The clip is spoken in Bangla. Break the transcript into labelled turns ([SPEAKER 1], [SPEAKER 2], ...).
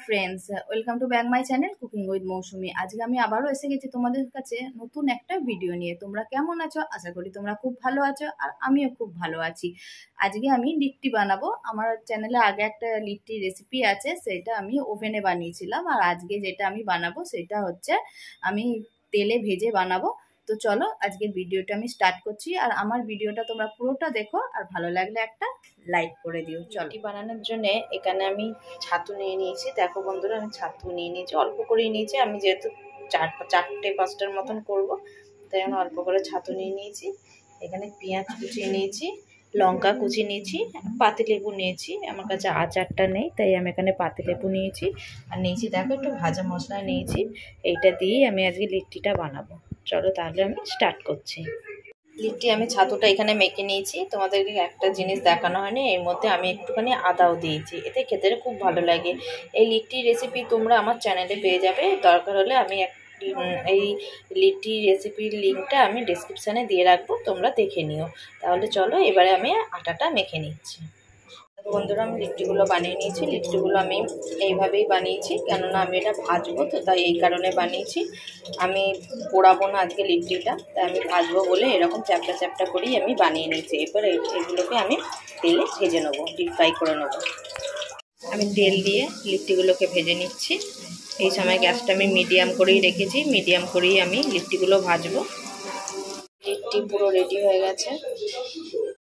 [SPEAKER 1] Friends, welcome to back my channel cooking with Mousumi. আজকে আমি আবারও এসে গেছি তোমাদের কাছে নতুন একটা ভিডিও নিয়ে। তোমরা কেমন আছো? আশা করি তোমরা খুব ভালো আছো, আর আমিও খুব ভালো আছি। আজকে আমি লিট্টি বানাবো। আমার চ্যানেলে আগে একটা লিট্টি রেসিপি আছে, সেটা আমি ওভেনে বানিয়েছিলাম। আর আজকে যেটা আমি বানাবো সেটা হচ্ছে আমি তেলে ভেজে বানাবো। তো চলো আজকের ভিডিওটা আমি স্টার্ট করছি, আর আমার ভিডিওটা তোমরা পুরোটা দেখো, আর ভালো লাগলে একটা লাইক করে দিও।
[SPEAKER 2] লিট্টি বানানোর জন্য এখানে আমি ছাতু নিয়ে নিয়েছি। দেখো বন্ধুরা, আমি ছাতু নিয়ে নিয়েছি, অল্প করেই নিয়েছি। আমি যেহেতু চারটে পাঁচটার মতন করব, তাই আমি অল্প করে ছাতু নিয়ে নিয়েছি। এখানে পেঁয়াজ কুচিয়ে নিয়েছি, লঙ্কা কুচি নিয়েছি, পাতিলেবু নিয়েছি। আমার কাছে আচারটা নেই, তাই আমি এখানে পাতিলেবু নিয়েছি। আর নিয়েছি দেখো একটু ভাজা মশলা নিয়েছি। এইটা দিয়েই আমি আজকে লিট্টিটা বানাবো। চলো তাহলে আমি স্টার্ট করছি। লিট্টি আমি ছাতুটা এখানে মেখে নিয়েছি। তোমাদেরকে একটা জিনিস দেখানো হয়নি, এর মধ্যে আমি একটুখানি আদাও দিয়েছি, এতে খেতে খুব ভালো লাগে। এই লিট্টি রেসিপি তোমরা আমার চ্যানেলে পেয়ে যাবে। দরকার হলে আমি এই লিট্টি রেসিপির লিঙ্কটা আমি ডেসক্রিপশানে দিয়ে রাখবো, তোমরা দেখে নিও। তাহলে চলো এবারে আমি আটাটা মেখে নিচ্ছি। বন্ধুরা, আমি লিট্টিগুলো বানিয়ে নিয়েছি। লিট্টিগুলো আমি এইভাবেই বানিয়েছি, কেননা আমি এটা ভাজবো, তো তাই এই কারণে বানিয়েছি। আমি পোড়াবো না আজকে লিট্টিটা, তাই আমি ভাজবো বলে এরকম চ্যাপটা চ্যাপটা করেই আমি বানিয়ে নিয়েছি। এরপর এগুলোকে আমি তেলে ভেজে নেবো, ডিপ ফ্রাই করে নেবো। আমি তেল দিয়ে লিট্টিগুলোকে ভেজে নিচ্ছি। এই সময় গ্যাসটা আমি মিডিয়াম করেই রেখেছি, মিডিয়াম করেই আমি লিট্টিগুলো ভাজবো। লিট্টি পুরো রেডি হয়ে গেছে।